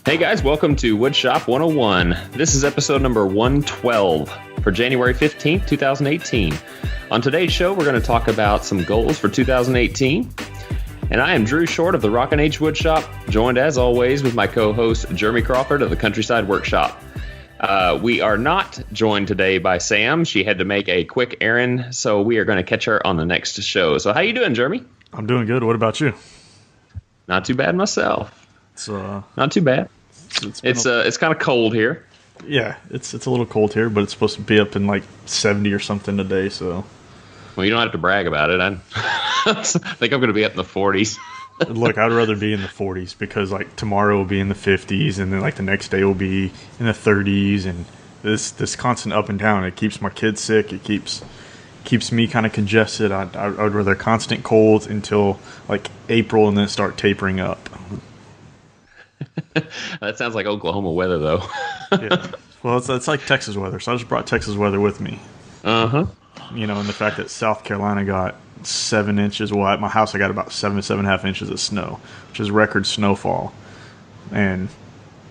Hey guys, welcome to Woodshop 101. This is episode number 112 for January 15th, 2018. On today's show, we're going to talk about some goals for 2018. And I am Drew Short of the Rockin' Age Woodshop, joined as always with my co-host Jeremy Crawford of the Countryside Workshop. We are not joined today by Sam. She had to make a quick errand, so we are going to catch her on the next show. So how you doing, Jeremy? I'm doing good. What about you? Not too bad myself. It's not too bad. It's kind of cold here. Yeah, it's a little cold here, but it's supposed to be up in like 70 or something today. So, well, you don't have to brag about it. I think I'm going to be up in the 40s. Look, I'd rather be in the 40s because like tomorrow will be in the 50s, and then like the next day will be in the 30s, and this constant up and down, it keeps my kids sick. It keeps me kind of congested. I'd rather constant cold until like April, and then start tapering up. That sounds like Oklahoma weather, though. Yeah. Well, it's like Texas weather, so I just brought Texas weather with me. Uh-huh. You know, and the fact that South Carolina got 7 inches. Well, at my house, I got about 7.5 inches of snow, which is record snowfall. And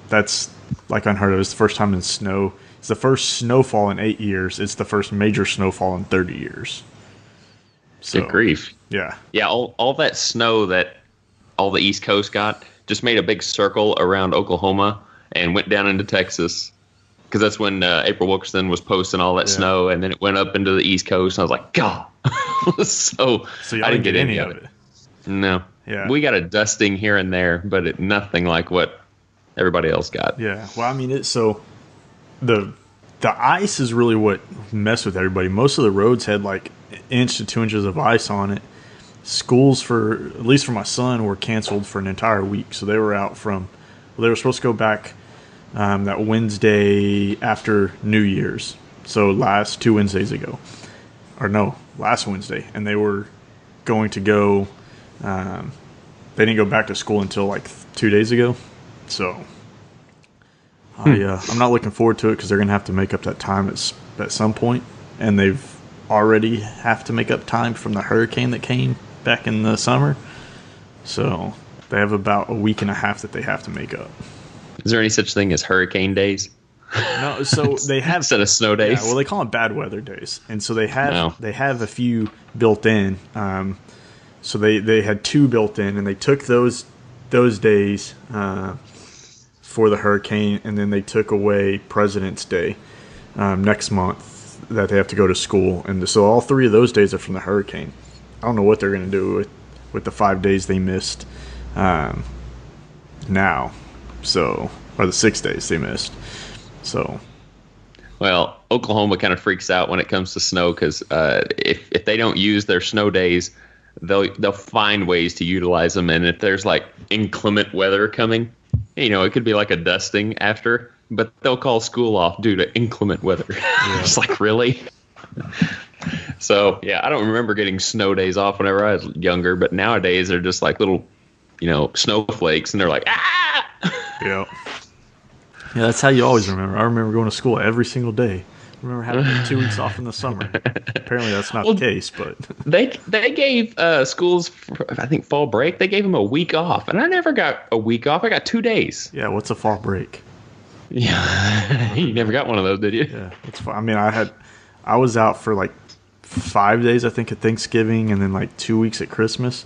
that's like unheard of. It's the first time in snow. It's the first snowfall in 8 years. It's the first major snowfall in 30 years. So, good grief. Yeah. Yeah, all that snow that all the East Coast got just made a big circle around Oklahoma and went down into Texas, because that's when April Wilkerson was posting all that snow, and then it went up into the East Coast, and I was like, God. so I didn't get any of it. No. Yeah. We got a dusting here and there, but nothing like what everybody else got. Yeah. Well, I mean, the ice is really what messed with everybody. Most of the roads had like 1 inch to 2 inches of ice on it. Schools, at least for my son, were canceled for an entire week. So they were out they were supposed to go back that Wednesday after New Year's. So last Wednesday. And they were going to go, they didn't go back to school until like 2 days ago. So I'm not looking forward to it, because they're going to have to make up that time at some point. And they've already have to make up time from the hurricane that came back in the summer. So they have about a week and a half that they have to make up. Is there any such thing as hurricane days? No, so they have instead of snow days. Yeah, well, they call them bad weather days, and so they have a few built in. So they had 2 built in, and they took those days for the hurricane, and then they took away President's Day next month that they have to go to school, and so all 3 of those days are from the hurricane. I don't know what they're going to do with the 5 days they missed now, or the 6 days they missed. So, well, Oklahoma kind of freaks out when it comes to snow, because if they don't use their snow days, they'll find ways to utilize them. And if there's like inclement weather coming, it could be like a dusting after, but they'll call school off due to inclement weather. Yeah. It's like, really? So, yeah, I don't remember getting snow days off whenever I was younger, but nowadays they're just like little, snowflakes, and they're like, ah! Yeah. Yeah, that's how you always remember. I remember going to school every single day. I remember having 2 weeks off in the summer. Apparently that's not the case, but... They gave schools, I think, fall break. They gave them a week off, and I never got a week off. I got 2 days. Yeah, what's a fall break? Yeah, you never got one of those, did you? Yeah, it's fine. I mean, I was out for like 5 days, I think, at Thanksgiving, and then like 2 weeks at Christmas.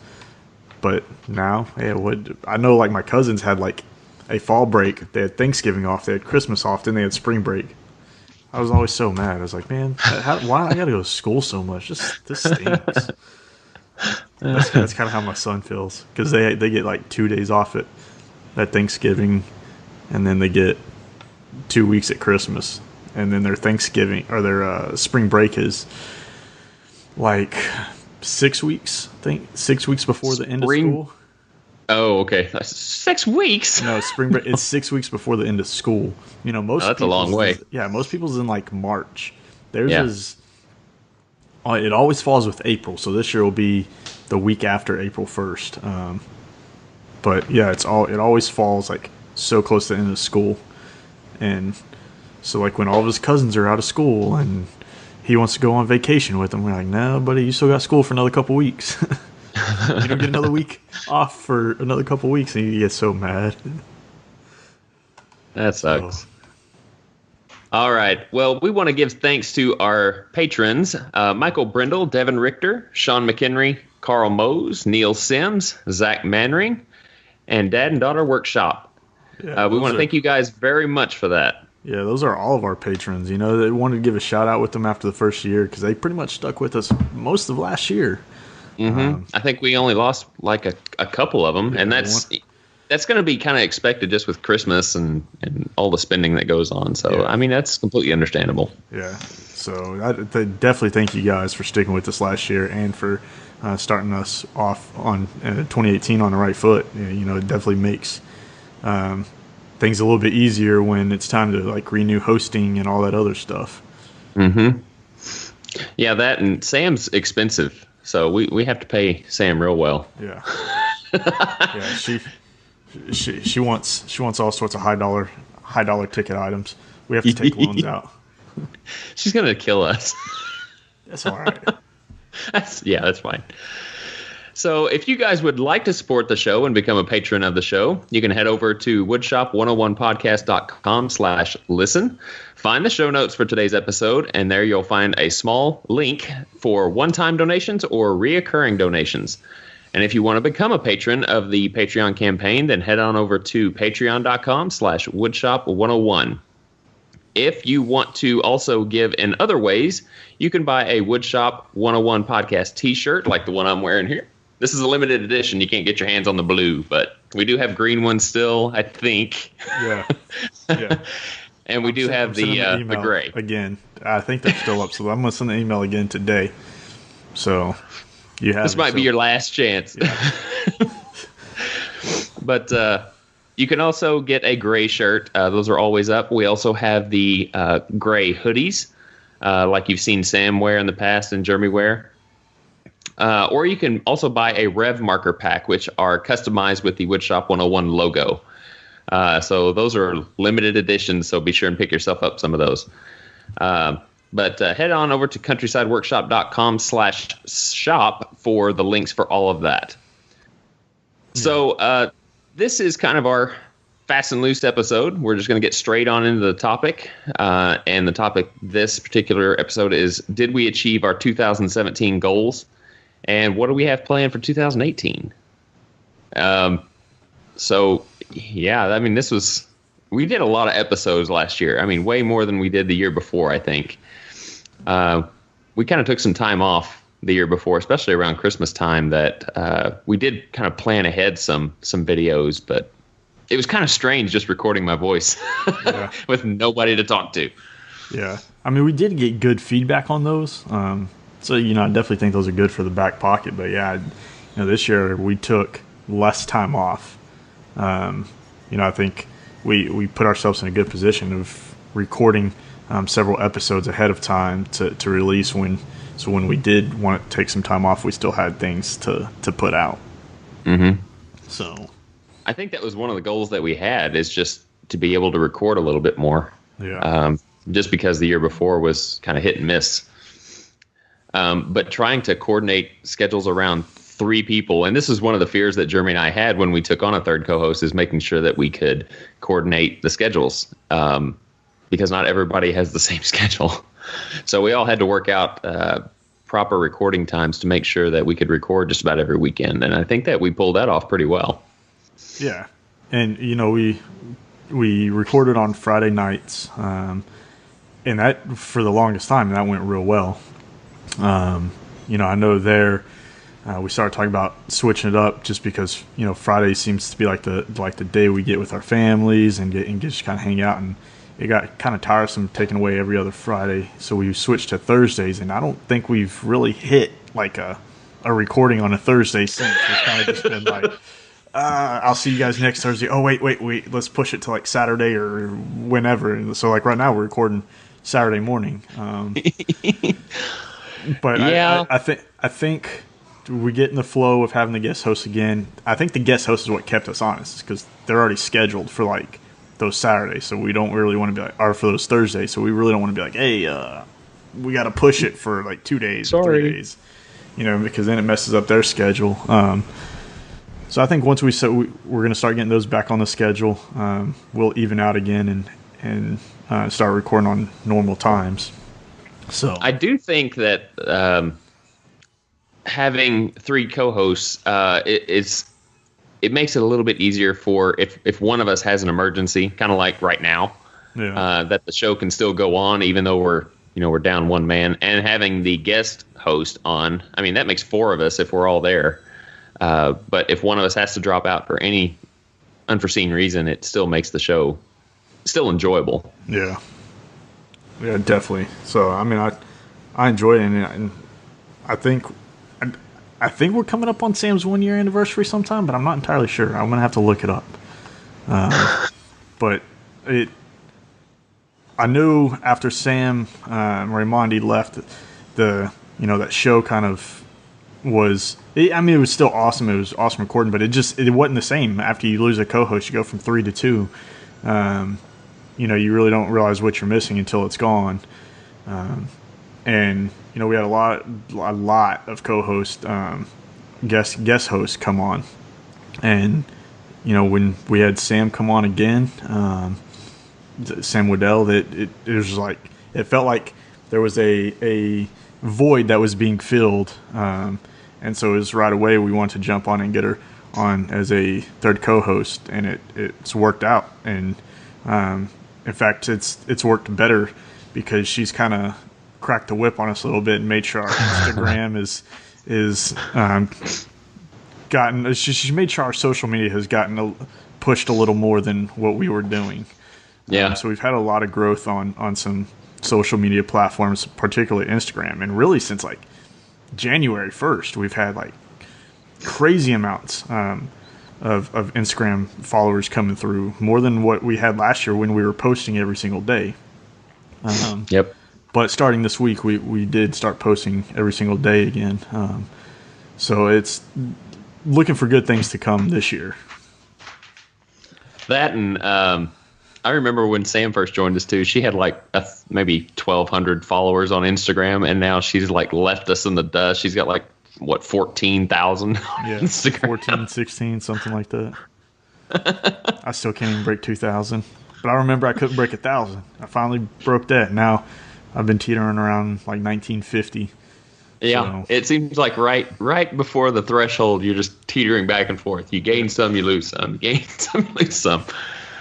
But now, I know like my cousins had like a fall break. They had Thanksgiving off, they had Christmas off, then they had spring break. I was always so mad. I was like, man, why I gotta go to school so much? This stinks. That's kind of how my son feels, because they get like 2 days off at Thanksgiving, and then they get 2 weeks at Christmas, and then their Thanksgiving or their spring break is like 6 weeks. I think 6 weeks before the end of school. Oh, okay. That's 6 weeks. No, spring break. It's 6 weeks before the end of school. That's a long way. Yeah, most people's in like March. Theirs is. It always falls with April, so this year will be the week after April 1st. But yeah, it always falls like so close to the end of school, and so like when all of his cousins are out of school and he wants to go on vacation with them, we're like, no, buddy, you still got school for another couple weeks. You don't get another week off for another couple weeks, and he gets so mad. That sucks. All right. Well, we want to give thanks to our patrons, Michael Brindle, Devin Richter, Sean McHenry, Carl Mose, Neil Sims, Zach Manring, and Dad and Daughter Workshop. Yeah, we want to thank you guys very much for that. Yeah, those are all of our patrons. You know, they wanted to give a shout out with them after the first year because they pretty much stuck with us most of last year. I think we only lost like a couple of them, and that's going to be kind of expected just with Christmas and all the spending that goes on. So, I mean, that's completely understandable. Yeah. So I definitely thank you guys for sticking with us last year and for starting us off on 2018 on the right foot. You know, it definitely makes things a little bit easier when it's time to like renew hosting and all that other stuff. Yeah, that and Sam's expensive, so we have to pay Sam real well. Yeah. Yeah. She wants all sorts of high dollar ticket items. We have to take loans out. She's gonna kill us. That's all right. That's fine. So if you guys would like to support the show and become a patron of the show, you can head over to woodshop101podcast.com/listen. Find the show notes for today's episode, and there you'll find a small link for one-time donations or reoccurring donations. And if you want to become a patron of the Patreon campaign, then head on over to patreon.com/woodshop101. If you want to also give in other ways, you can buy a Woodshop 101 podcast t-shirt like the one I'm wearing here. This is a limited edition. You can't get your hands on the blue, but we do have green ones still, I think. Yeah. And we do have the gray. Again, I think they're still up, so I'm going to send the email again today. So you have this might be your last chance. Yeah. But you can also get a gray shirt. Those are always up. We also have the gray hoodies, like you've seen Sam wear in the past and Jeremy wear. Or you can also buy a Rev marker pack, which are customized with the Woodshop 101 logo. So those are limited editions, so be sure and pick yourself up some of those. But head on over to countrysideworkshop.com/shop for the links for all of that. So this is kind of our fast and loose episode. We're just going to get straight on into the topic. And the topic this particular episode is, did we achieve our 2017 goals? And what do we have planned for 2018? So, yeah, I mean, we did a lot of episodes last year. I mean, way more than we did the year before, I think. We kind of took some time off the year before, especially around Christmas time, that we did kind of plan ahead some videos, but it was kind of strange just recording my voice with nobody to talk to. Yeah. I mean, we did get good feedback on those. So, I definitely think those are good for the back pocket. But, yeah, this year we took less time off. I think we put ourselves in a good position of recording several episodes ahead of time to release when we did want to take some time off, we still had things to put out. So I think that was one of the goals that we had, is just to be able to record a little bit more. Yeah. Just because the year before was kind of hit and miss. But trying to coordinate schedules around 3 people, and this is one of the fears that Jeremy and I had when we took on a third co-host, is making sure that we could coordinate the schedules, because not everybody has the same schedule. So we all had to work out proper recording times to make sure that we could record just about every weekend, and I think that we pulled that off pretty well. Yeah, and we recorded on Friday nights, and that for the longest time that went real well. I know we started talking about switching it up just because Friday seems to be like the day we get with our families and just kind of hang out, and it got kind of tiresome taking away every other Friday, so we switched to Thursdays, and I don't think we've really hit like a recording on a Thursday since. It's kind of just been like, I'll see you guys next Thursday. Oh wait, let's push it to like Saturday or whenever. And so like right now we're recording Saturday morning. But yeah. I think we get in the flow of having the guest host again. I think the guest host is what kept us honest, because they're already scheduled for like those Saturdays, so we don't really want to be like, or for those Thursdays, so we really don't want to be like, hey, we got to push it for like 2 days or 3 days, because then it messes up their schedule. So I think once we're going to start getting those back on the schedule, we'll even out again and start recording on normal times. So I do think that having 3 co-hosts it makes it a little bit easier for if one of us has an emergency, kind of like right now, that the show can still go on even though we're down one man. And having the guest host on, I mean, that makes 4 of us if we're all there. But if one of us has to drop out for any unforeseen reason, it still makes the show still enjoyable. Yeah, definitely. So I mean, I enjoy it, and I think we're coming up on Sam's 1-year anniversary sometime, but I'm not entirely sure. I'm gonna have to look it up. But I knew after Sam Raimondi left, that show kind of was. I mean, it was still awesome. It was awesome recording, but it wasn't the same after you lose a co-host. You go from 3 to 2. You really don't realize what you're missing until it's gone. And we had a lot of co-hosts, guest hosts come on, and when we had Sam come on again, Sam Waddell, that it was like it felt like there was a void that was being filled, and so it was right away we wanted to jump on and get her on as a third co-host, and it's worked out, and in fact it's worked better because she's kind of cracked the whip on us a little bit and made sure our Instagram is gotten. She's made sure our social media has gotten pushed a little more than what we were doing. Yeah. So we've had a lot of growth on some social media platforms, particularly Instagram, and really since like January 1st, we've had like crazy amounts of Instagram followers coming through, more than what we had last year when we were posting every single day. Yep. But starting this week, we did start posting every single day again. So it's looking for good things to come this year. That and I remember when Sam first joined us too. She had like maybe 1,200 followers on Instagram, and now she's like left us in the dust. She's got like 14,000 on Instagram. 14, 16, something like that. I still can't even break 2,000, but I remember I couldn't break 1,000. I finally broke that. Now I've been teetering around like 1950. Yeah, so. It seems like right before the threshold, you're just teetering back and forth. You gain some, you lose some. You gain some, you lose some.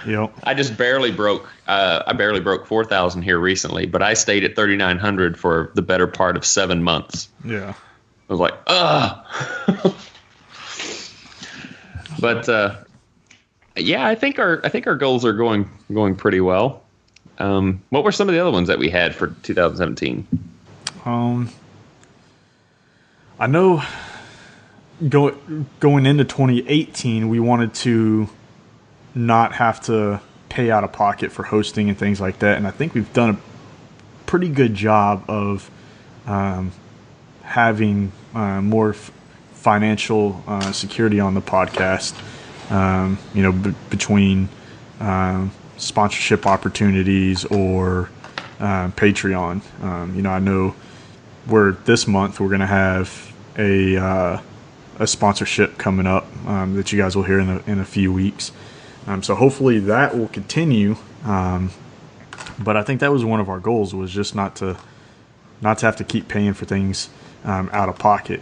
Yep. I just barely broke. I barely broke 4,000 here recently, but I stayed at 3,900 for the better part of 7 months. Yeah. I was like, ugh. But yeah, I think our goals are going pretty well. What were some of the other ones that we had for 2017? I know going into 2018, we wanted to not have to pay out of pocket for hosting and things like that, and I think we've done a pretty good job of having more financial security on the podcast. Between sponsorship opportunities or Patreon. I know this month we're going to have a sponsorship coming up that you guys will hear in a few weeks. So hopefully that will continue. But I think that was one of our goals, was just not to have to keep paying for things out of pocket.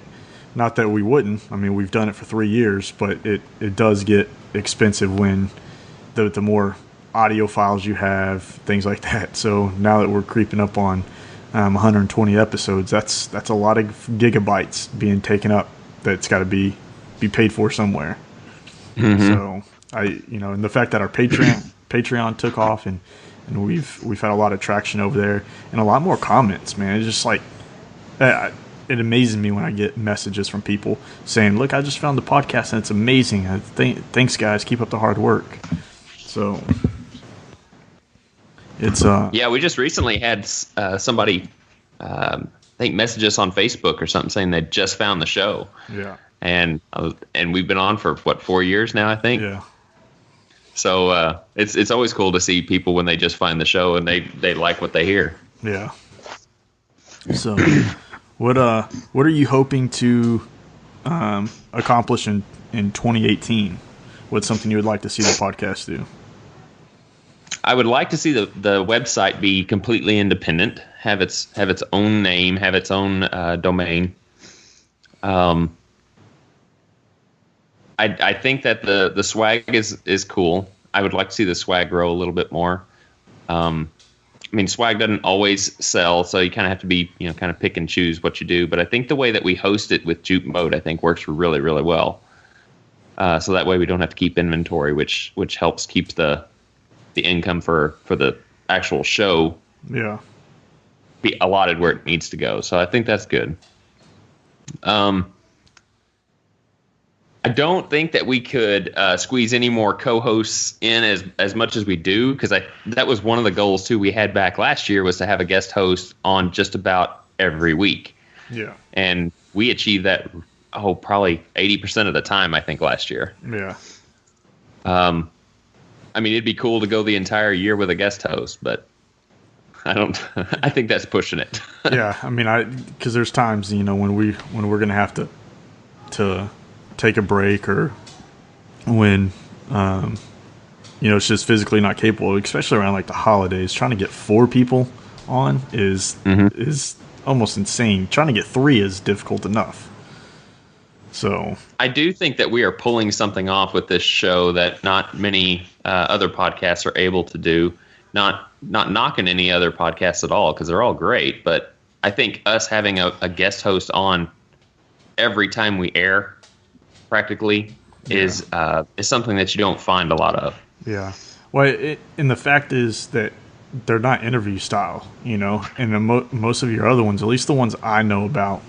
Not that we wouldn't. I mean, we've done it for 3 years, but it does get expensive when the more audio files you have, things like that. So now that we're creeping up on 120 episodes, that's a lot of gigabytes being taken up that's got to be paid for somewhere. Mm-hmm. So and the fact that our Patreon took off and we've had a lot of traction over there and a lot more comments, man. It's just like it amazes me when I get messages from people saying, "Look, I just found the podcast and it's amazing. Thanks, guys. Keep up the hard work." So it's yeah. We just recently had somebody I think message us on Facebook or something saying they just found the show. Yeah. And we've been on for 4 years now, I think. Yeah. So it's always cool to see people when they just find the show and they like what they hear. Yeah. So. What are you hoping to accomplish in 2018? What's something you would like to see the podcast do? I would like to see the website be completely independent, have its own name, have its own domain. I think that the swag is cool. I would like to see the swag grow a little bit more. I mean, swag doesn't always sell, so you kind of have to be, kind of pick and choose what you do. But I think the way that we host it with Juke Mode, I think works really, really well. So that way we don't have to keep inventory, which helps keep the income for the actual show be allotted where it needs to go. So I think that's good. I don't think that we could squeeze any more co-hosts in as much as we do, because that was one of the goals too we had back last year, was to have a guest host on just about every week. Yeah. And we achieved that probably 80% of the time, I think, last year. Yeah. I mean, it'd be cool to go the entire year with a guest host, but I think that's pushing it. Yeah, I mean, because there's times, when we're going to have to take a break, or when it's just physically not capable, especially around like the holidays. Trying to get 4 people on is almost insane. Trying to get 3 is difficult enough. So I do think that we are pulling something off with this show that not many other podcasts are able to do. Not knocking any other podcasts at all, because they're all great, but I think us having a guest host on every time we air, practically, is something that you don't find a lot of. Yeah. Well, and the fact is that they're not interview style, and most of your other ones, at least the ones I know about.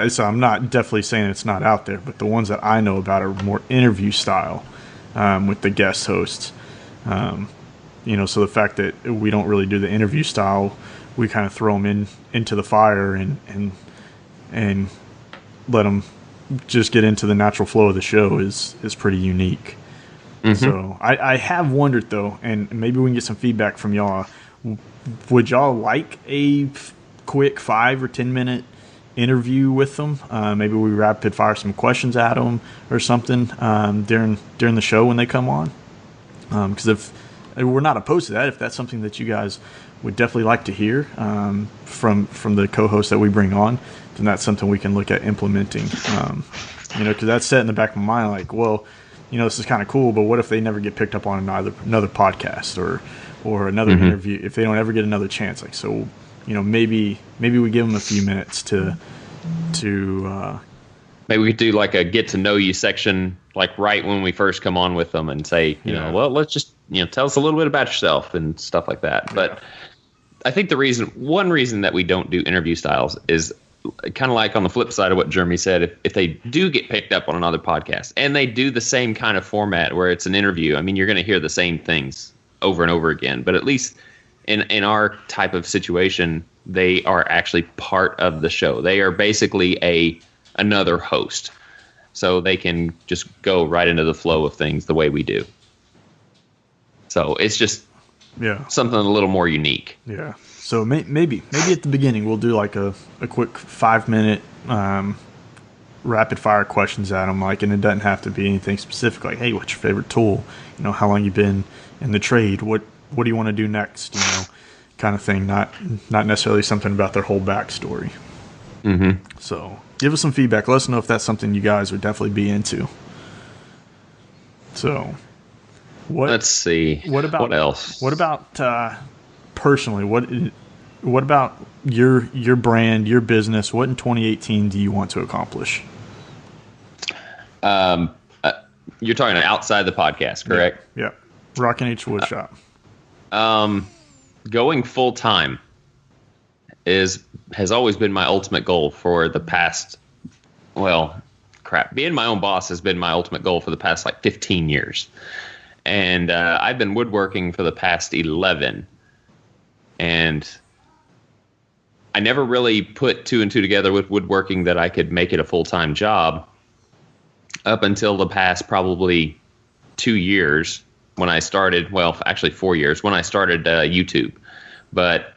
So I'm not definitely saying it's not out there, but the ones that I know about are more interview style with the guest hosts. So the fact that we don't really do the interview style, we kind of throw them into the fire and let them just get into the natural flow of the show is pretty unique. Mm-hmm. So I have wondered, though, and maybe we can get some feedback from y'all. Would y'all like a quick 5 or 10 minute interview with them? Maybe we rapid fire some questions at them or something during the show when they come on. Because if we're not opposed to that, if that's something that you guys would definitely like to hear from the co-hosts that we bring on, then that's something we can look at implementing. Because that's set in the back of my mind, like, well, this is kind of cool, but what if they never get picked up on another podcast or another mm-hmm. interview, if they don't ever get another chance? Like, so, maybe we give them a few minutes to maybe we could do like a get to know you section, like right when we first come on with them, and say, well, let's just, tell us a little bit about yourself and stuff like that. Yeah. But I think one reason that we don't do interview styles is kind of like on the flip side of what Jeremy said. If they do get picked up on another podcast and they do the same kind of format where it's an interview, I mean, you're going to hear the same things over and over again. But at least in our type of situation, they are actually part of the show. They are basically another host, so they can just go right into the flow of things the way we do. So it's just something a little more unique. Yeah. So maybe at the beginning we'll do like a quick 5-minute rapid fire questions at them, like, and it doesn't have to be anything specific, like, hey, what's your favorite tool? How long you been in the trade? What do you want to do next? Kind of thing. Not necessarily something about their whole backstory. Mm-hmm. So give us some feedback. Let us know if that's something you guys would definitely be into. So let's see. What else? What about personally? What about your brand, your business? What in 2018 do you want to accomplish? You're talking outside the podcast, correct? Yeah. Rockin' H Woodshop. Going full time has always been my ultimate goal for the past. Well, crap. Being my own boss has been my ultimate goal for the past 15 years, and I've been woodworking for the past 11. And I never really put 2 and 2 together with woodworking that I could make it a full-time job up until the past probably 2 years when I started, well, actually 4 years, when I started YouTube. But,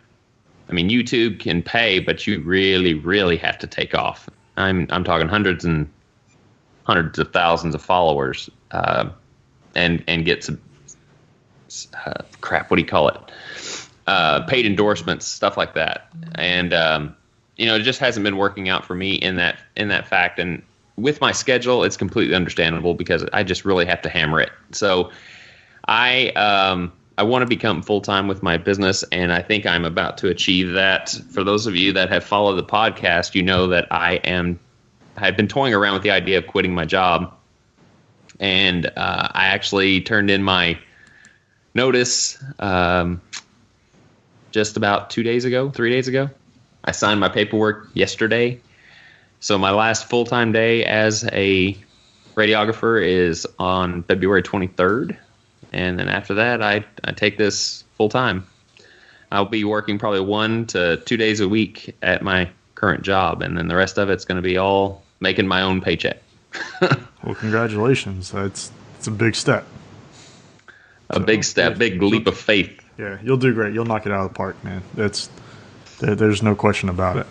I mean, YouTube can pay, but you really, really have to take off. I'm talking hundreds and hundreds of thousands of followers, and get some crap. What do you call it? Paid endorsements, stuff like that. And it just hasn't been working out for me in that fact. And with my schedule, it's completely understandable because I just really have to hammer it. So I want to become full-time with my business, and I think I'm about to achieve that. For those of you that have followed the podcast, you know that I've been toying around with the idea of quitting my job. And I actually turned in my notice just about 3 days ago. I signed my paperwork yesterday. So my last full-time day as a radiographer is on February 23rd. And then after that, I take this full-time. I'll be working probably 1 to 2 days a week at my current job. And then the rest of it's going to be all making my own paycheck. Well, congratulations. It's a big step. Big step, big leap of faith. Yeah, you'll do great. You'll knock it out of the park, man. There's no question about it.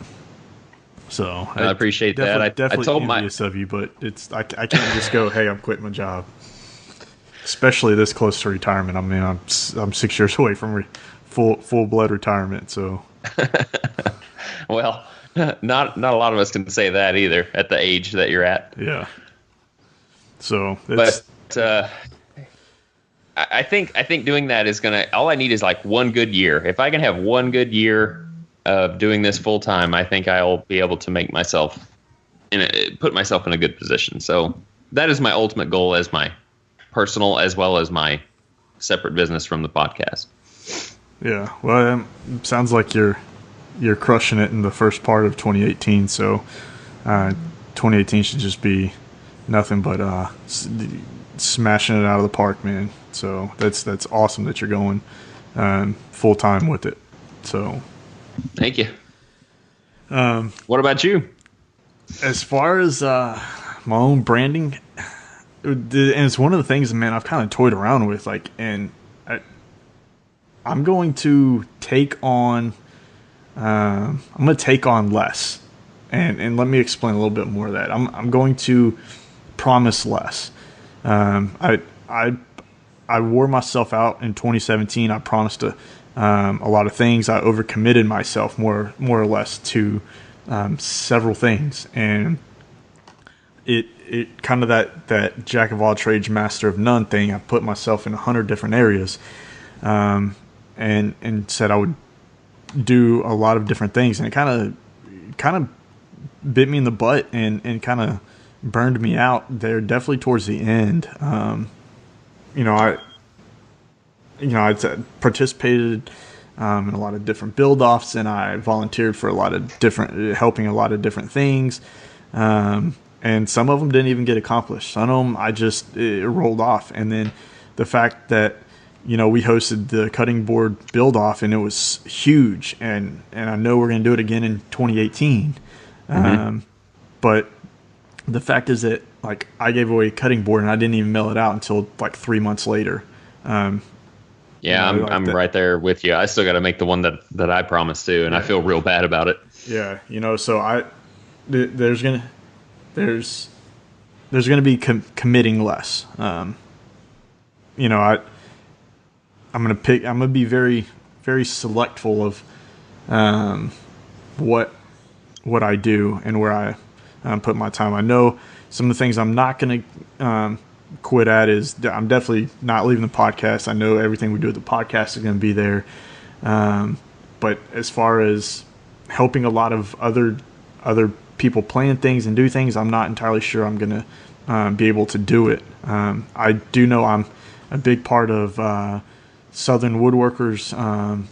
So I appreciate that. I told envious of you, but I can't just go, hey, I'm quitting my job. Especially this close to retirement. I mean, I'm 6 years away from full blood retirement. So, well, not a lot of us can say that either at the age that you're at. Yeah. So, I think doing that is gonna. All I need is like one good year. If I can have one good year of doing this full time, I think I'll be able to make myself put myself in a good position. So that is my ultimate goal as my personal as well as my separate business from the podcast. Yeah, well, sounds like you're crushing it in the first part of 2018. So 2018 should just be nothing but smashing it out of the park, man. So that's awesome that you're going full time with it. So thank you. What about you? As far as my own branding, and it's one of the things, man, I've kind of toyed around with, like, and I'm going to take on. I'm going to take on less, and let me explain a little bit more of that. I'm going to promise less. I wore myself out in 2017. I promised a lot of things. I overcommitted myself more or less to several things, and it kind of that jack of all trades, master of none thing. I put myself in 100 different areas, and said I would do a lot of different things, and it kind of bit me in the butt and kind of burned me out there. Definitely towards the end. I participated in a lot of different build-offs, and I volunteered for helping a lot of different things. And some of them didn't even get accomplished. Some of them it rolled off. And then the fact that, we hosted the cutting board build-off, and it was huge. And I know we're going to do it again in 2018. Mm-hmm. But the fact is that, like, I gave away a cutting board, and I didn't even mail it out until like 3 months later. I'm right there with you. I still got to make the one that I promised to, and I feel real bad about it. Yeah, so there's gonna be committing less. I'm gonna be very, very selectful of what I do and where I put my time. I know some of the things I'm not gonna quit at is I'm definitely not leaving the podcast. I know everything we do at the podcast is going to be there. But as far as helping a lot of other people plan things and do things, I'm not entirely sure I'm going to be able to do it. I do know I'm a big part of Southern Woodworkers,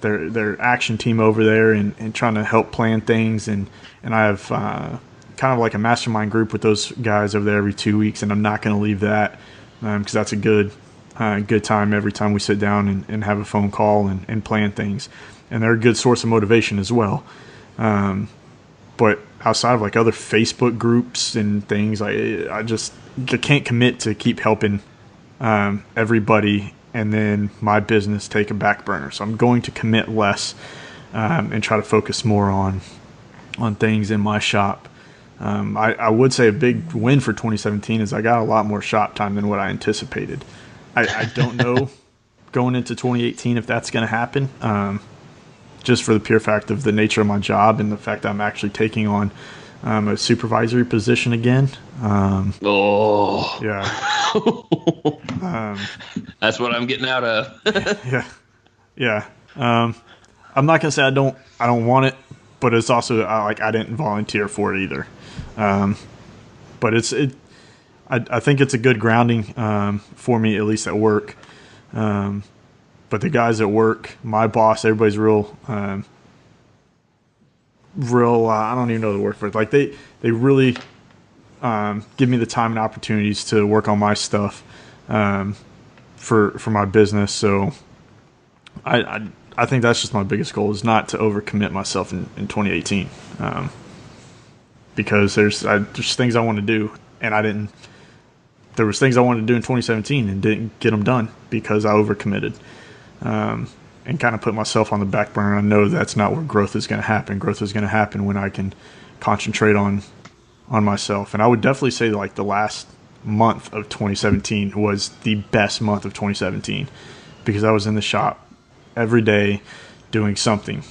their action team over there, and trying to help plan things. And I have kind of like a mastermind group with those guys over there every 2 weeks, and I'm not going to leave that because that's a good time every time we sit down and have a phone call and plan things. And they're a good source of motivation as well. But outside of like other Facebook groups and things, I can't commit to keep helping everybody and then my business take a back burner. So I'm going to commit less and try to focus more on things in my shop I would say a big win for 2017 is I got a lot more shop time than what I anticipated. I don't know going into 2018 if that's going to happen, just for the pure fact of the nature of my job and the fact that I'm actually taking on a supervisory position again. Yeah. That's what I'm getting out of. Yeah. I'm not gonna say I don't want it, but it's also I didn't volunteer for it either. But I think it's a good grounding for me, at least at work. But the guys at work, my boss, everybody's real. I don't even know the word for it. Like they really give me the time and opportunities to work on my stuff for my business. So I think that's just my biggest goal, is not to overcommit myself in 2018, because there's things I want to do, and there was things I wanted to do in 2017 and didn't get them done because I overcommitted, and kind of put myself on the back burner. I know that's not where growth is going to happen. Growth is going to happen when I can concentrate on myself. And I would definitely say like the last month of 2017 was the best month of 2017, because I was in the shop every day doing something.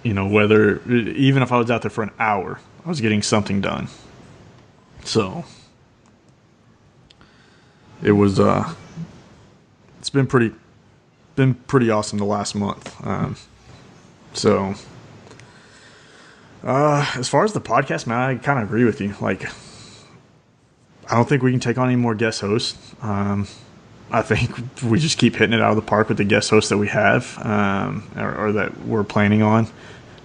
Whether even if I was out there for an hour, I was getting something done. So it was it's been pretty awesome the last month. As far as the podcast, man, I kind of agree with you. Like, I don't think we can take on any more guest hosts. I think we just keep hitting it out of the park with the guest hosts that we have, or that we're planning on.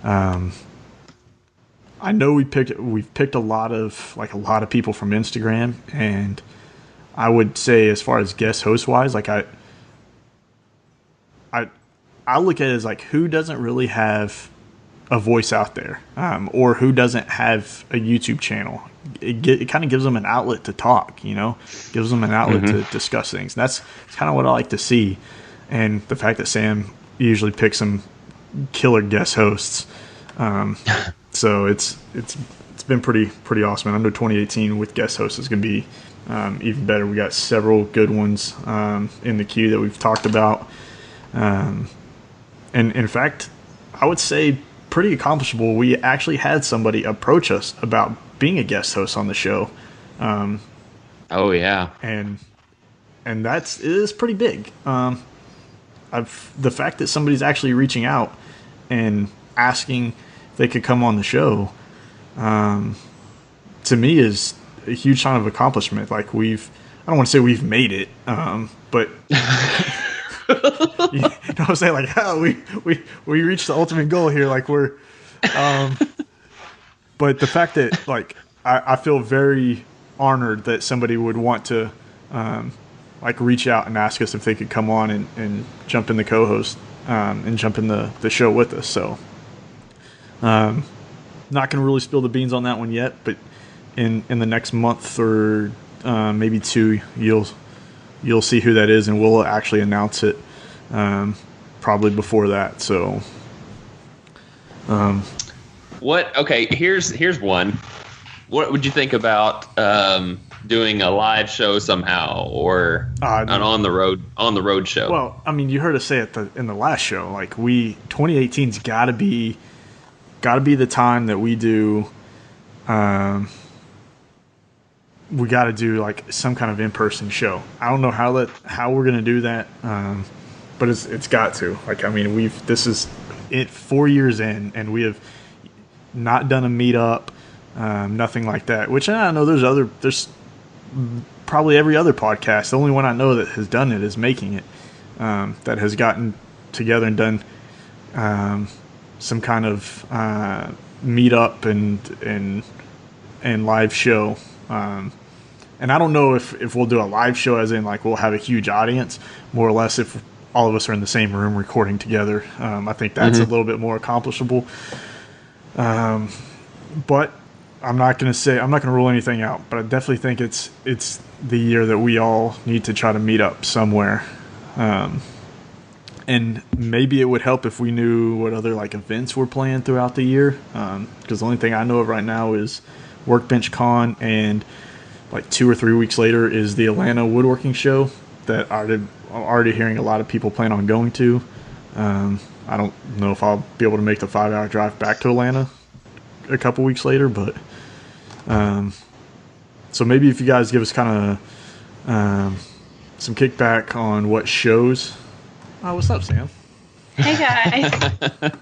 I know we've picked a lot of people from Instagram, and I would say as far as guest host wise, like I look at it as like who doesn't really have a voice out there, or who doesn't have a YouTube channel. It kind of gives them an outlet to talk, gives them an outlet to discuss things. And that's kind of what I like to see. And the fact that Sam usually picks some killer guest hosts. So it's been pretty awesome. And I know 2018 with guest hosts is going to be even better. We got several good ones in the queue that we've talked about. And in fact, I would say pretty accomplishable. We actually had somebody approach us about being a guest host on the show. Oh yeah. And it is pretty big. The fact that somebody's actually reaching out and asking if they could come on the show, to me is a huge sign of accomplishment. Like I don't want to say we've made it, but you know what I'm saying? Like, we reached the ultimate goal here. Like we're, but the fact that like I feel very honored that somebody would want to reach out and ask us if they could come on and jump in the co-host and jump in the show with us. So not going to really spill the beans on that one yet, but in the next month or maybe two, you'll see who that is, and we'll actually announce it probably before that. So Okay, here's one. What would you think about doing a live show somehow, or an on the road show? Well, I mean, you heard us say it in the last show. Like 2018's got to be the time that we do. We got to do like some kind of in-person show. I don't know how we're gonna do that, but it's got to. Like, I mean, this is it 4 years in, and we have not done a meetup, nothing like that. Which I know there's probably every other podcast. The only one I know that has done it is Making It, that has gotten together and done some kind of meetup and live show. And I don't know if we'll do a live show as in like we'll have a huge audience, more or less if all of us are in the same room recording together. I think that's a little bit more accomplishable. But I'm not going to rule anything out, but I definitely think it's the year that we all need to try to meet up somewhere. And And maybe it would help if we knew what other like events we're playing throughout the year. Because the only thing I know of right now is Workbench Con, and like 2 or 3 weeks later is the Atlanta Woodworking Show that I'm already hearing a lot of people plan on going to. I don't know if I'll be able to make the 5-hour drive back to Atlanta a couple weeks later, but so maybe if you guys give us kind of some kickback on what shows. Oh, what's up, Sam? Hey guys.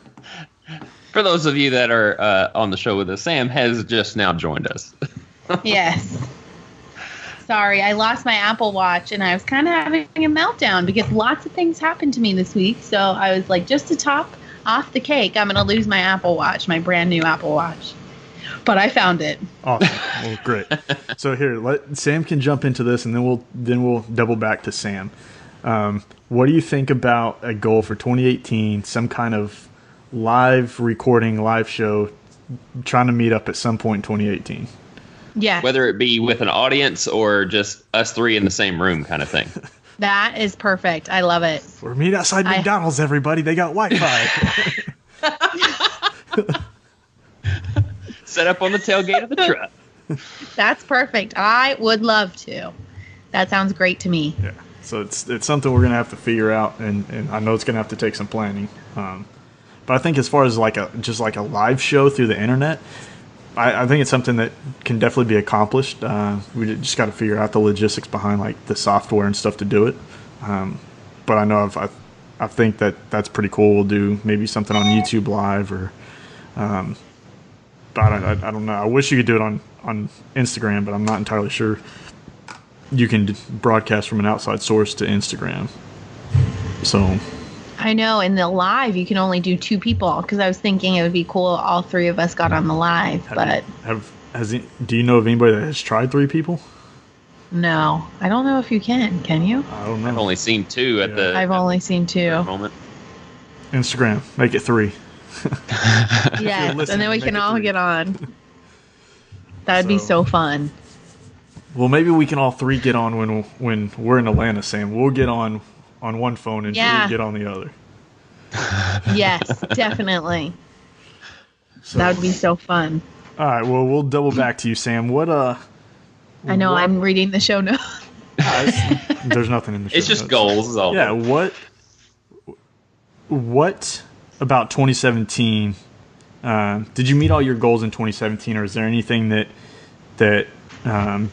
For those of you that are on the show with us, Sam has just now joined us. Yes. Sorry, I lost my Apple Watch and I was kind of having a meltdown because lots of things happened to me this week. So I was like, just to top off the cake, I'm going to lose my Apple Watch, my brand new Apple Watch. But I found it. Awesome. Well, great. So here, Sam can jump into this, and then we'll double back to Sam. What do you think about a goal for 2018? Some kind of live recording, live show, trying to meet up at some point in 2018. Yeah. Whether it be with an audience or just us three in the same room kind of thing. That is perfect. I love it. We're meeting outside McDonald's, everybody. They got Wi-Fi. Set up on the tailgate of the truck. That's perfect. I would love to. That sounds great to me. Yeah. So it's something we're gonna have to figure out, and I know it's gonna have to take some planning. But I think as far as just like a live show through the internet, I think it's something that can definitely be accomplished. We just got to figure out the logistics behind like the software and stuff to do it. But I know I think that's pretty cool. We'll do maybe something on YouTube Live or. But I don't know. I wish you could do it on Instagram, but I'm not entirely sure you can broadcast from an outside source to Instagram. So I know in the live you can only do 2 people because I was thinking it would be cool all 3 of us got on the live. Do you know of anybody that has tried 3 people? No, I don't know if you can. Can you? I don't know. I've only seen 2 at the. I've only seen 2. Moment. Instagram, make it 3. Yes, and then we can all get on. That'd be so fun. Well, maybe we can all 3 get on when we're in Atlanta, Sam. We'll get on one phone and Drew get on the other. Yes, definitely. So, that would be so fun. All right, well, we'll double back to you, Sam. I know I'm reading the show notes. There's nothing in the show It's just notes. goals is all. Yeah, what about 2017? Did you meet all your goals in 2017, or is there anything that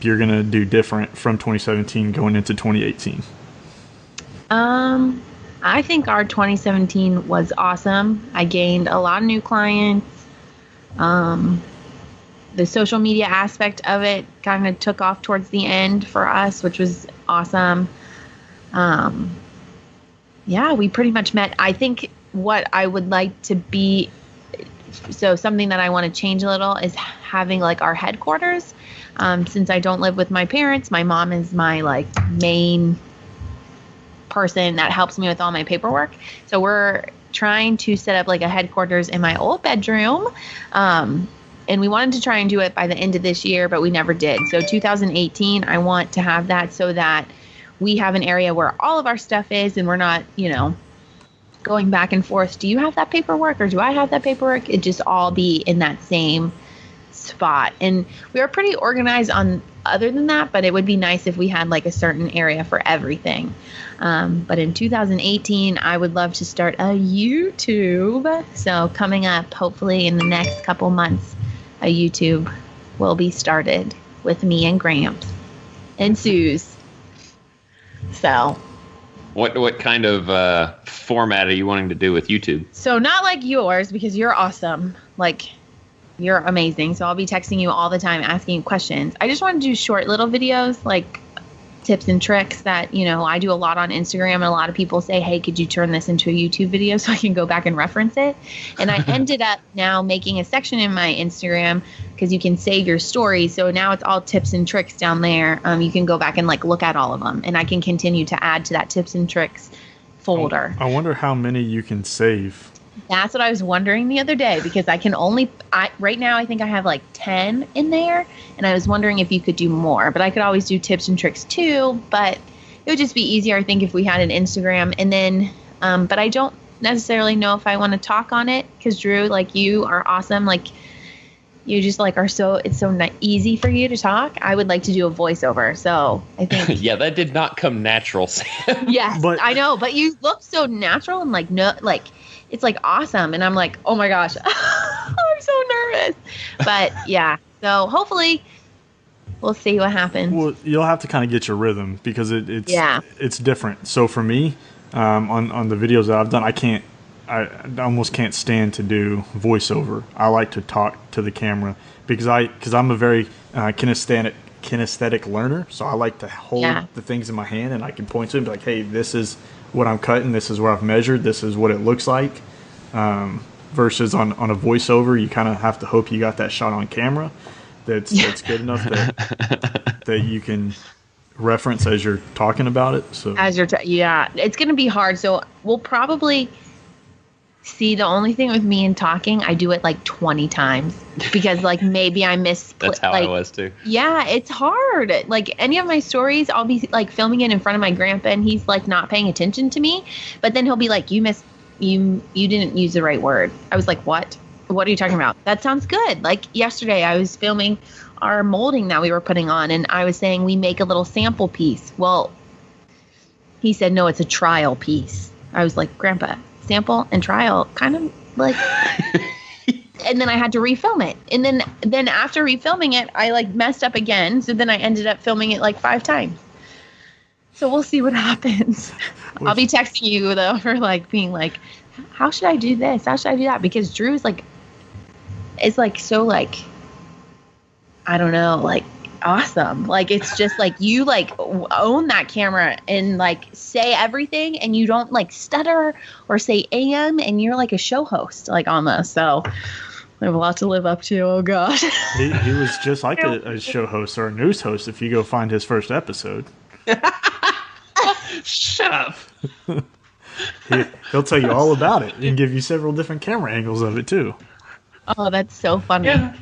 you're going to do different from 2017 going into 2018? I think our 2017 was awesome. I gained a lot of new clients. The social media aspect of it kind of took off towards the end for us, which was awesome. Yeah, we pretty much met. I think what I would like to be, so something that I want to change a little is having like our headquarters. Since I don't live with my parents, my mom is my like main person that helps me with all my paperwork. So we're trying to set up like a headquarters in my old bedroom. And we wanted to try and do it by the end of this year, but we never did. So 2018, I want to have that so that we have an area where all of our stuff is and we're not, going back and forth. Do you have that paperwork or do I have that paperwork? It just all be in that same spot. And we are pretty organized on other than that, but it would be nice if we had like a certain area for everything. But in 2018, I would love to start a YouTube. So coming up, hopefully in the next couple months, a YouTube will be started with me and Gramps and Suze. So what kind of format are you wanting to do with YouTube? So not like yours, because you're awesome. Like, you're amazing. So I'll be texting you all the time, asking you questions. I just want to do short little videos, like tips and tricks that, I do a lot on Instagram, and a lot of people say, hey, could you turn this into a YouTube video so I can go back and reference it? And I ended up now making a section in my Instagram because you can save your stories. So now it's all tips and tricks down there. You can go back and like look at all of them, and I can continue to add to that tips and tricks folder. I wonder how many you can save. That's what I was wondering the other day, because I can only, right now I think I have like 10 in there, and I was wondering if you could do more, but I could always do tips and tricks too, but it would just be easier, I think, if we had an Instagram. And then But I don't necessarily know if I want to talk on it because Drew, like, you are awesome. Like, you just like it's so easy for you to talk. I would like to do a voiceover. So I think Yeah, that did not come natural, Sam. yes, But- I know, but you look so natural and like no, like it's like awesome, and I'm like, oh my gosh, I'm so nervous. But yeah, so hopefully we'll see what happens. Well, you'll have to kind of get your rhythm because it's different. So for me, on the videos that I've done, I almost can't stand to do voiceover. I like to talk to the camera because I'm a very kinesthetic learner. So I like to hold the things in my hand and I can point to it and be like, hey, this is what I'm cutting. This is where I've measured. This is what it looks like. Versus on a voiceover, you kind of have to hope you got that shot on camera that's good enough that you can reference as you're talking about it. So As you're it's going to be hard. So we'll probably see. The only thing with me and talking, I do it like 20 times because like maybe I miss. That's how I was too. Yeah, it's hard. Like any of my stories, I'll be like filming it in front of my grandpa and he's like not paying attention to me, but then he'll be like, you didn't use the right word. I was like, what are you talking about? That sounds good. Like yesterday I was filming our molding that we were putting on and I was saying we make a little sample piece. Well, he said, no, it's a trial piece. I was like, Grandpa, sample and trial kind of like and then I had to refilm it. And then after refilming it, I like messed up again. So then I ended up filming it like 5 times. So we'll see what happens. I'll be texting you though for like being like, how should I do this? How should I do that? Because Drew is like so like, I don't know, like awesome. Like it's just like you like own that camera and like say everything and you don't like stutter or say and you're like a show host like almost. So I have a lot to live up to. Oh gosh. he was just like a show host or a news host if you go find his first episode. Shut up. He'll tell you all about it and give you several different camera angles of it too. Oh, that's so funny. Yeah.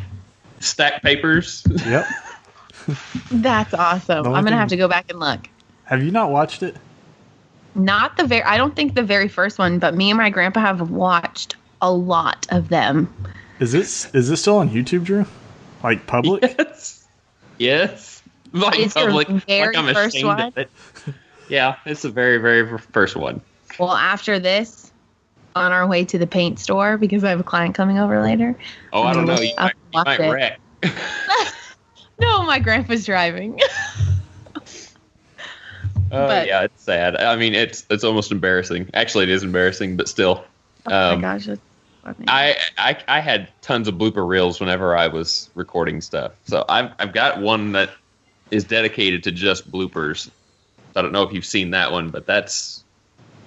Stack papers. Yep. That's awesome. I'm gonna have to go back and look. Have you not watched it? Not I don't think the very first one, but me and my grandpa have watched a lot of them. Is this still on YouTube, Drew? Like public? Yes. Like It's public. your very like I'm first ashamed one? of it. Yeah, it's the very, very first one. Well, after this, on our way to the paint store, because I have a client coming over later. Oh, I don't know. You I'll watch might it. wreck. No, my grandpa's driving. Oh, But- yeah, it's sad. I mean, it's almost embarrassing. Actually, it is embarrassing, but still. Oh my gosh, that's funny. I had tons of blooper reels whenever I was recording stuff. So I've got one that is dedicated to just bloopers. I don't know if you've seen that one, but that's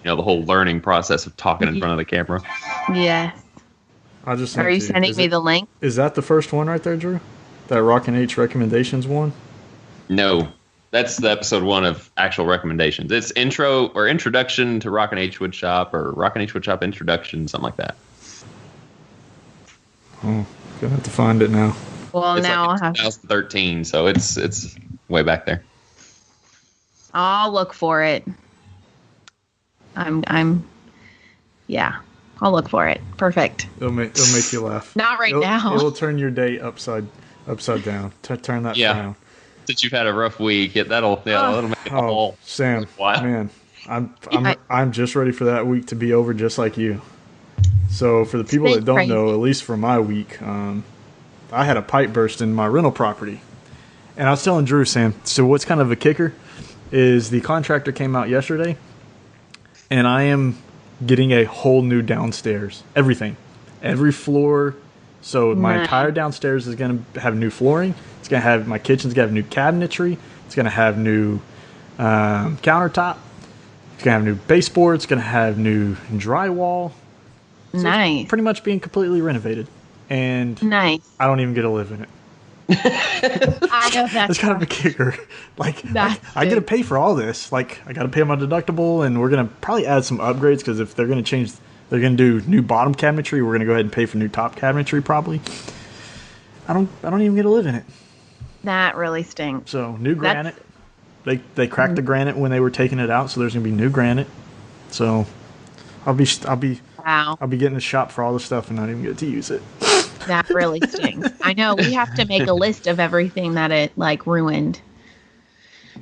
the whole learning process of talking in front of the camera. Yes. I just Are you sending me the link? Is that the first one right there, Drew? That Rockin' H recommendations one? No, that's the episode 1 of actual recommendations. It's intro or introduction to Rockin' H Woodshop or Rockin' H Woodshop introduction, something like that. Oh, gonna have to find it now. Well, It's now like I'll have. 2013, so it's way back there. I'll look for it. Yeah. I'll look for it. Perfect. It'll make you laugh. Not right now. It'll turn your day upside down. Turn that Yeah. frown. Since you've had a rough week, that'll make it Oh, all. Sam, Wow. man, I'm just ready for that week to be over, just like you. So for the people that been don't crazy. know, at least for my week, I had a pipe burst in my rental property, and I was telling Drew, Sam. So what's kind of a kicker is the contractor came out yesterday, and I am getting a whole new downstairs. Everything, every floor. So my Nice. entire downstairs is going to have new flooring. It's going to have my kitchen's going to have new cabinetry. It's going to have new countertop. It's going to have new baseboard. It's going to have new drywall. So Nice. It's pretty much being completely renovated, and Nice. I don't even get to live in it. I know That's kind of a kicker. Like I get to big. pay for all this. Like I got to pay my deductible, and we're gonna probably add some upgrades because if they're gonna change, they're gonna do new bottom cabinetry. We're gonna go ahead and pay for new top cabinetry probably. I don't even get to live in it. That really stinks. So new granite. They cracked the granite when they were taking it out, so there's gonna be new granite. So I'll be Wow. I'll be getting to shop for all the stuff and not even get to use it. That really stinks. I know. We have to make a list of everything that it like ruined.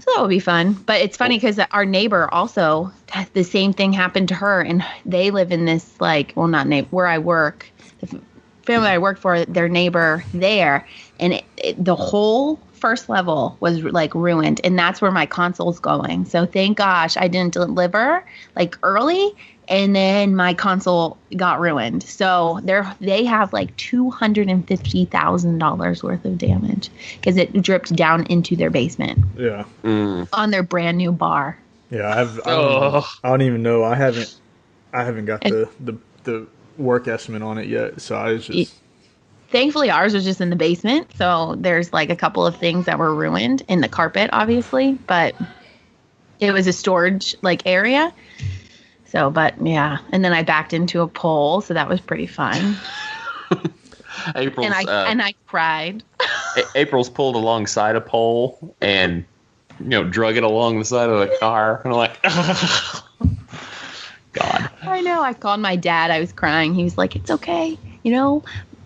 So that would be fun. But it's funny because our neighbor also, the same thing happened to her. And they live in this like, well, not neighbor, where I work. The family I work for, their neighbor there. And the whole first level was like ruined. And that's where my console's going. So thank gosh I didn't deliver like early. And then my console got ruined. So they have like $250,000 worth of damage because it dripped down into their basement. Yeah. On their brand new bar. Yeah, I don't even know. I haven't got the work estimate on it yet. So I was just. Thankfully, ours was just in the basement. So there's like a couple of things that were ruined in the carpet, obviously, but it was a storage like area. So, but yeah, and then I backed into a pole, so that was pretty fun. April's, and I cried. April's pulled alongside a pole and drug it along the side of the car, and I'm like, God. I know. I called my dad. I was crying. He was like, "It's okay.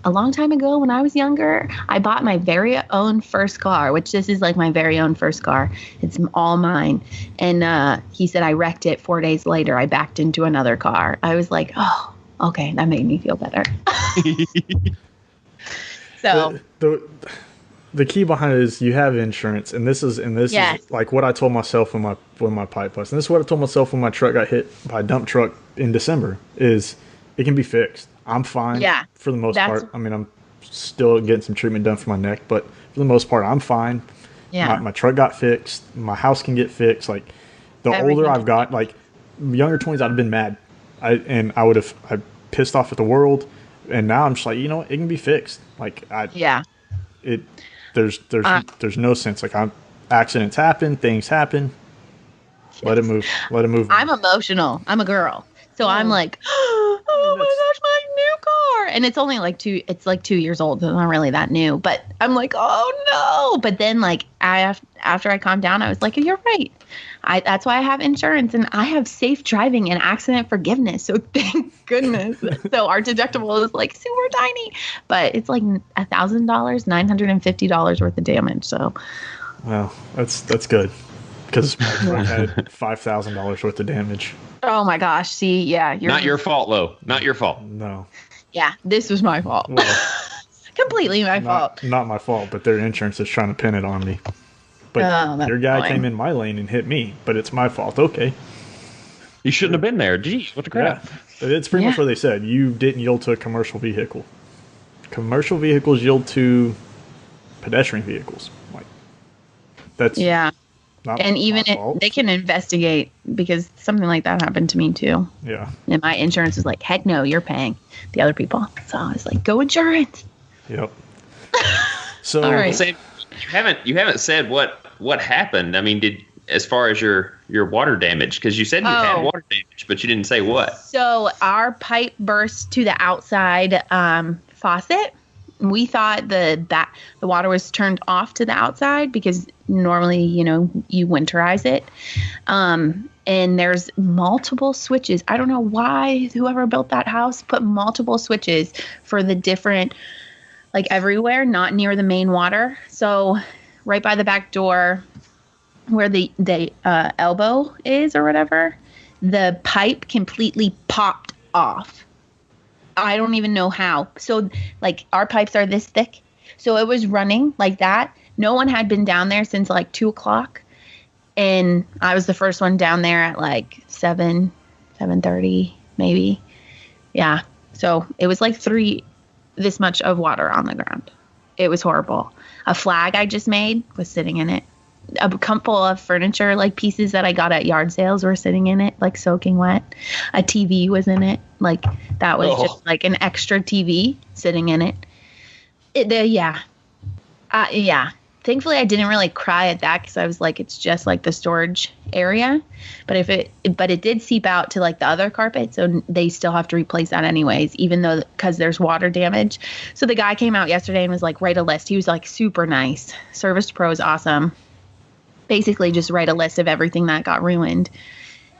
A long time ago when I was younger, I bought my very own first car, which this is like my very own first car. It's all mine." And he said I wrecked it 4 days later. I backed into another car. I was like, oh, okay. That made me feel better. So the key behind it is you have insurance, and this is like what I told myself when my pipe busted. And this is what I told myself when my truck got hit by a dump truck in December is it can be fixed. I'm fine for the most part. I mean, I'm still getting some treatment done for my neck, but for the most part, I'm fine. Yeah. My truck got fixed. My house can get fixed. Like, older I've got, like, younger 20s, I'd have been mad. I pissed off at the world, and now I'm just like, it can be fixed. Like, there's no sense. Like, accidents happen, things happen. Let it move. I'm emotional. I'm a girl. So I'm like, oh my gosh, my new car. And it's only like 2 years old. So it's not really that new. But I'm like, oh no. But then like after I calmed down, I was like, you're right. That's why I have insurance and I have safe driving and accident forgiveness. So thank goodness. So our deductible is like super tiny. But it's like $1,000, $950 worth of damage. So. Well, that's good. Because my truck had $5,000 worth of damage. Oh my gosh! See, yeah, not your fault, Lo. Not your fault. No. Yeah, this was my fault. Well, completely my fault. Not my fault, but their insurance is trying to pin it on me. But your guy came in my lane and hit me, but it's my fault. Okay. You shouldn't have been there. Geez, what the crap? Yeah. It's pretty much what they said. You didn't yield to a commercial vehicle. Commercial vehicles yield to pedestrian vehicles. Like that's and even they can investigate because something like that happened to me too. Yeah. And my insurance was like, heck no, you're paying the other people. So I was like, go insurance. Yep. So all right. You haven't said what happened. I mean, as far as your water damage, because you said you had water damage, but you didn't say what. So our pipe burst to the outside faucet. We thought the water was turned off to the outside because normally, you winterize it. And there's multiple switches. I don't know why whoever built that house put multiple switches for the different, like everywhere, not near the main water. So right by the back door where the elbow is or whatever, the pipe completely popped off. I don't even know how. So, like, our pipes are this thick. So it was running like that. No one had been down there since like 2:00. And I was the first one down there at like 7:30 maybe. Yeah. So it was like this much of water on the ground. It was horrible. A flag I just made was sitting in it. A couple of furniture like pieces that I got at yard sales were sitting in it, like soaking wet. A TV was in it. Like that was just like an extra TV sitting in it. Thankfully, I didn't really cry at that because I was like, it's just like the storage area. But it did seep out to like the other carpet, so they still have to replace that anyways, even though because there's water damage. So the guy came out yesterday and was like, write a list. He was like super nice. Service Pro is awesome. Basically, just write a list of everything that got ruined,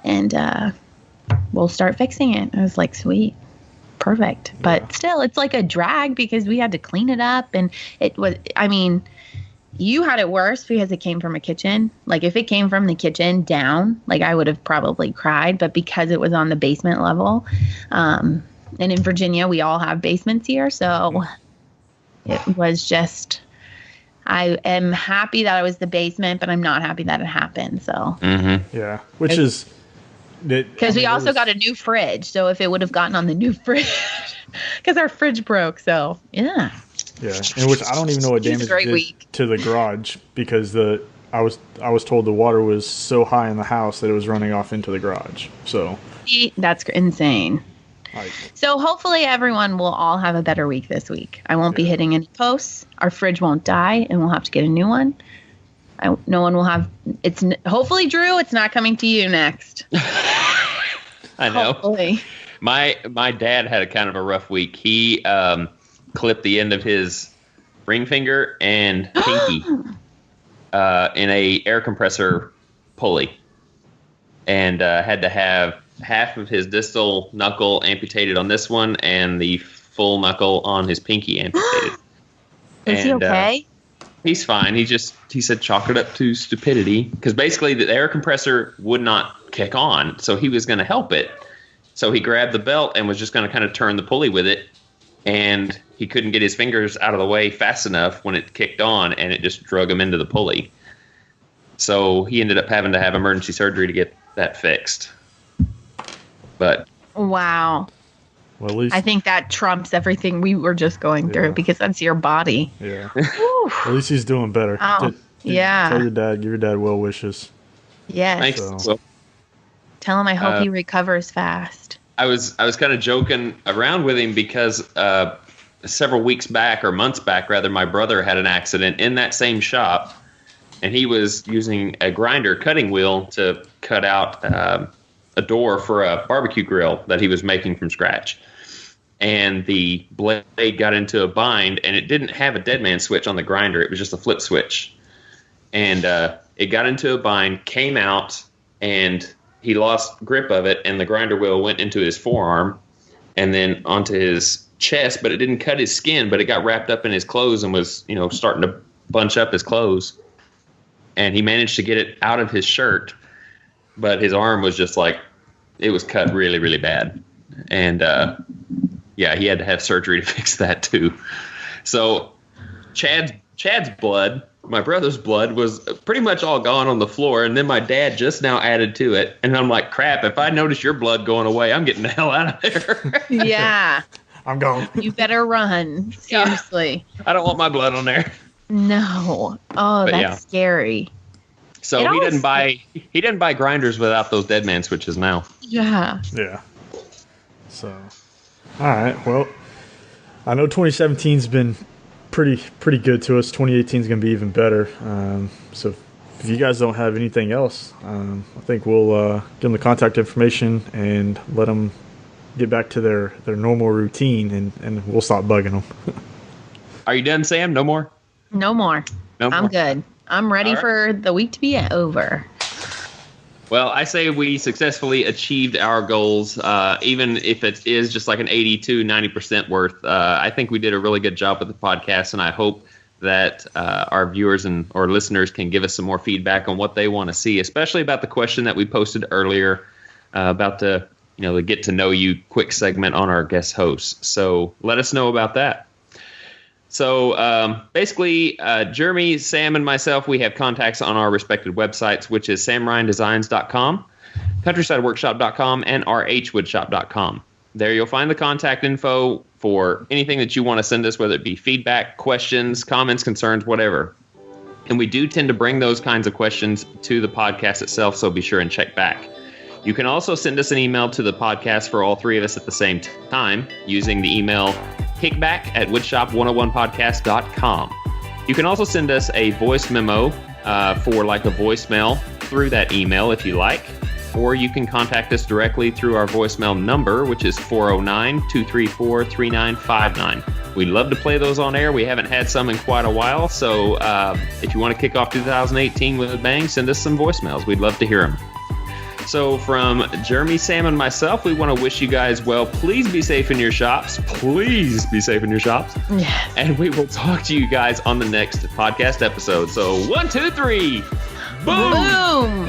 and we'll start fixing it. I was like, sweet. Perfect. But still, it's like a drag because we had to clean it up. And it was, I mean, you had it worse because it came from a kitchen. Like if it came from the kitchen down, like I would have probably cried. But because it was on the basement level, and in Virginia, we all have basements here. So it was just, I am happy that it was the basement, but I'm not happy that it happened. So yeah, which is because we also got a new fridge. So if it would have gotten on the new fridge, because our fridge broke. So yeah, and which I don't even know what damage it did to the garage because I was told the water was so high in the house that it was running off into the garage. So that's insane. So hopefully everyone will all have a better week this week. I won't be hitting any posts. Our fridge won't die, and we'll have to get a new one. No one will have. It's hopefully Drew. It's not coming to you next. I know. Hopefully. My dad had a kind of a rough week. He clipped the end of his ring finger and pinky in a air compressor pulley, and had to have half of his distal knuckle amputated on this one and the full knuckle on his pinky amputated. Is he okay? He's fine. He said chalk it up to stupidity because basically the air compressor would not kick on, so he was going to help it. So he grabbed the belt and was just going to kind of turn the pulley with it, and he couldn't get his fingers out of the way fast enough when it kicked on, and it just drug him into the pulley. So he ended up having to have emergency surgery to get that fixed. But wow. Well, at least, I think that trumps everything we were just going through because that's your body. Yeah. At least he's doing better. Oh, Tell your dad, give your dad well wishes. Yes. Thanks. So. Tell him I hope he recovers fast. I was kind of joking around with him because several weeks back, or months back rather, my brother had an accident in that same shop, and he was using a grinder cutting wheel to cut out a door for a barbecue grill that he was making from scratch. And the blade got into a bind, and it didn't have a dead man switch on the grinder. It was just a flip switch. And it got into a bind, came out, and he lost grip of it, and the grinder wheel went into his forearm and then onto his chest, but it didn't cut his skin, but it got wrapped up in his clothes and was, starting to bunch up his clothes. And he managed to get it out of his shirt, but his arm was just like, it was cut really, really bad. And he had to have surgery to fix that too. So Chad's blood, my brother's blood, was pretty much all gone on the floor, and then my dad just now added to it. And I'm like, crap, if I notice your blood going away, I'm getting the hell out of there. Yeah. I'm going. You better run. Seriously. I don't want my blood on there. No. Oh, that's scary. So he didn't buy grinders without those dead man switches now. Yeah. Yeah. So, all right. Well, I know 2017's been pretty good to us. 2018 is going to be even better. So if you guys don't have anything else, I think we'll give them the contact information and let them get back to their normal routine, and we'll stop bugging them. Are you done, Sam? No more? No more. I'm good. I'm ready for the week to be over. Well, I say we successfully achieved our goals, even if it is just like an 80 to 90% worth. I think we did a really good job with the podcast, and I hope that our viewers or listeners can give us some more feedback on what they want to see, especially about the question that we posted earlier about the get to know you quick segment on our guest hosts. So let us know about that. So basically, Jeremy, Sam, and myself, we have contacts on our respective websites, which is samryandesigns.com, countrysideworkshop.com, and rhwoodshop.com. There you'll find the contact info for anything that you want to send us, whether it be feedback, questions, comments, concerns, whatever. And we do tend to bring those kinds of questions to the podcast itself, so be sure and check back. You can also send us an email to the podcast for all three of us at the same time using the email kickback@woodshop101podcast.com. You can also send us a voice memo for like a voicemail through that email if you like, or you can contact us directly through our voicemail number, which is 409-234-3959. We'd love to play those on air. We haven't had some in quite a while, so if you want to kick off 2018 with a bang, send us some voicemails. We'd love to hear them. So from Jeremy, Sam, and myself, we want to wish you guys well. Please be safe in your shops. Please be safe in your shops. Yes. And we will talk to you guys on the next podcast episode. So 1, 2, 3. Boom! Boom!